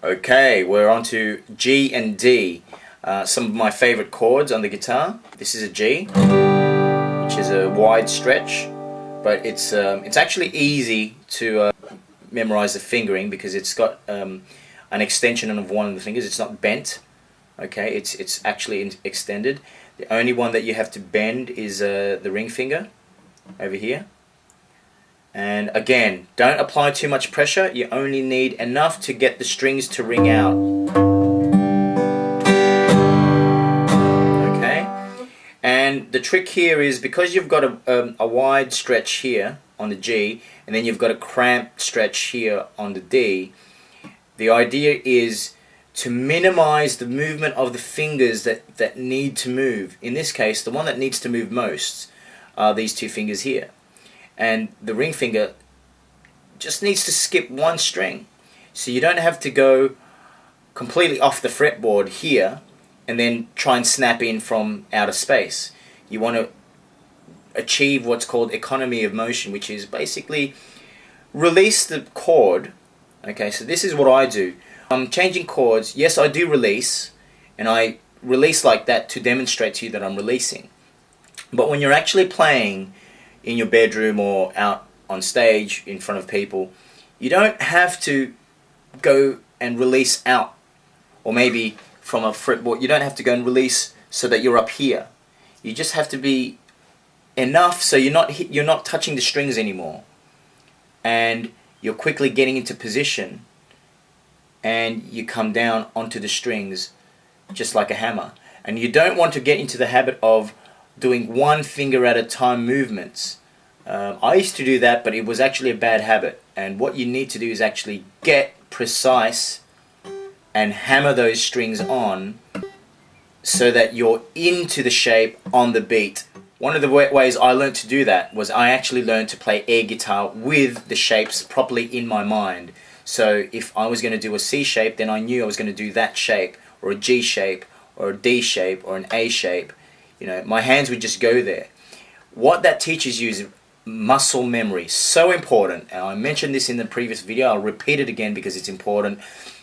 Okay, we're on to G and D. Some of my favorite chords on the guitar. This is a G, which is a wide stretch, but it's actually easy to memorize the fingering because it's got an extension of one of the fingers. It's not bent. Okay, it's actually extended. The only one that you have to bend is the ring finger over here. And again, don't apply too much pressure. You only need enough to get the strings to ring out. Okay? And the trick here is because you've got a wide stretch here on the G, and then you've got a cramped stretch here on the D, the idea is to minimize the movement of the fingers that need to move. In this case, the one that needs to move most are these two fingers here. And the ring finger just needs to skip one string. So you don't have to go completely off the fretboard here and then try and snap in from outer space. You want to achieve what's called economy of motion, which is basically release the chord. Okay, so this is what I do. I'm changing chords. Yes, I do release, and I release like that to demonstrate to you that I'm releasing. But when you're actually playing in your bedroom or out on stage in front of people, you don't have to go and release out, or maybe from a fretboard, you don't have to go and release so that you're up here. You just have to be enough so you're not touching the strings anymore, and you're quickly getting into position, and you come down onto the strings just like a hammer. And you don't want to get into the habit of doing one finger at a time movements. I used to do that, but it was actually a bad habit. And what you need to do is actually get precise and hammer those strings on so that you're into the shape on the beat. One of the ways I learned to do that was I actually learned to play air guitar with the shapes properly in my mind. So if I was going to do a C shape, then I knew I was going to do that shape, or a G shape, or a D shape, or an A shape. You know, my hands would just go there. What that teaches you is muscle memory. So important. And I mentioned this in the previous video. I'll repeat it again because it's important.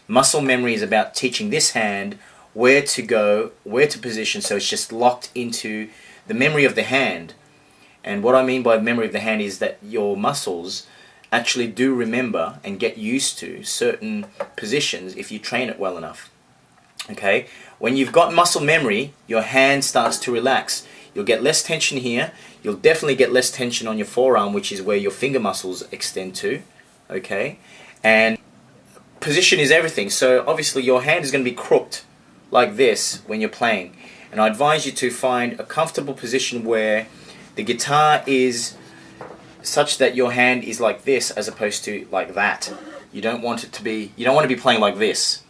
Muscle memory is about teaching this hand where to go, where to position, so it's just locked into the memory of the hand. And what I mean by memory of the hand is that your muscles actually do remember and get used to certain positions if you train it well enough. Okay? When you've got muscle memory, your hand starts to relax. You'll get less tension here. You'll definitely get less tension on your forearm, which is where your finger muscles extend to. Okay? And position is everything. So obviously your hand is going to be crooked like this when you're playing. And I advise you to find a comfortable position where the guitar is such that your hand is like this as opposed to like that. You don't want it to be, you don't want to be playing like this.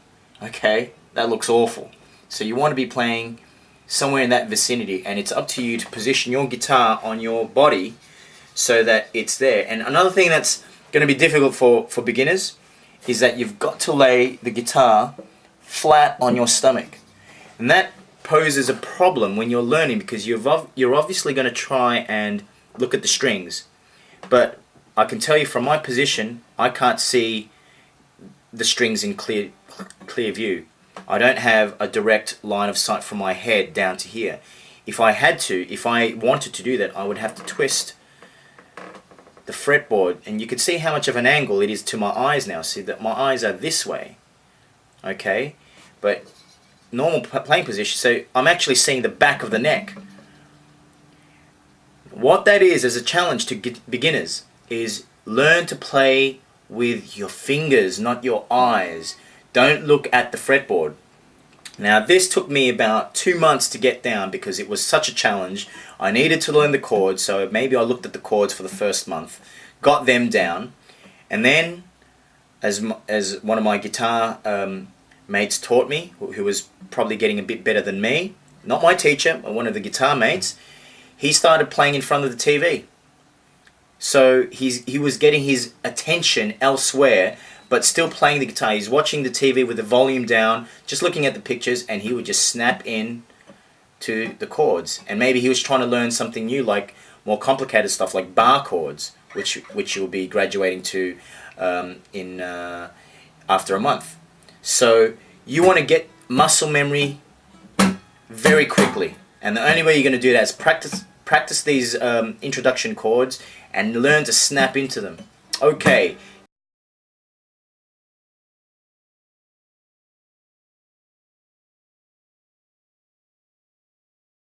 Okay? That looks awful. So you want to be playing somewhere in that vicinity, and it's up to you to position your guitar on your body so that it's there. And another thing that's going to be difficult for beginners is that you've got to lay the guitar flat on your stomach. And that poses a problem when you're learning because you're obviously going to try and look at the strings. But I can tell you from my position, I can't see the strings in clear view. I don't have a direct line of sight from my head down to here. If I wanted to do that, I would have to twist the fretboard, and you can see how much of an angle it is to my eyes now. See that my eyes are this way, okay? But normal playing position, so I'm actually seeing the back of the neck. What that is as a challenge to beginners is learn to play with your fingers, not your eyes. Don't look at the fretboard. Now this took me about 2 months to get down because it was such a challenge. I needed to learn the chords, so maybe I looked at the chords for the first month, got them down, and then as one of my guitar mates taught me, who was probably getting a bit better than me, not my teacher, but one of the guitar mates, he started playing in front of the TV. So he was getting his attention elsewhere, but still playing the guitar. He's watching the TV with the volume down, just looking at the pictures, and he would just snap in to the chords. And maybe he was trying to learn something new, like more complicated stuff like bar chords, which you'll be graduating to after a month. So you want to get muscle memory very quickly, and the only way you're going to do that is practice these introduction chords and learn to snap into them. Okay,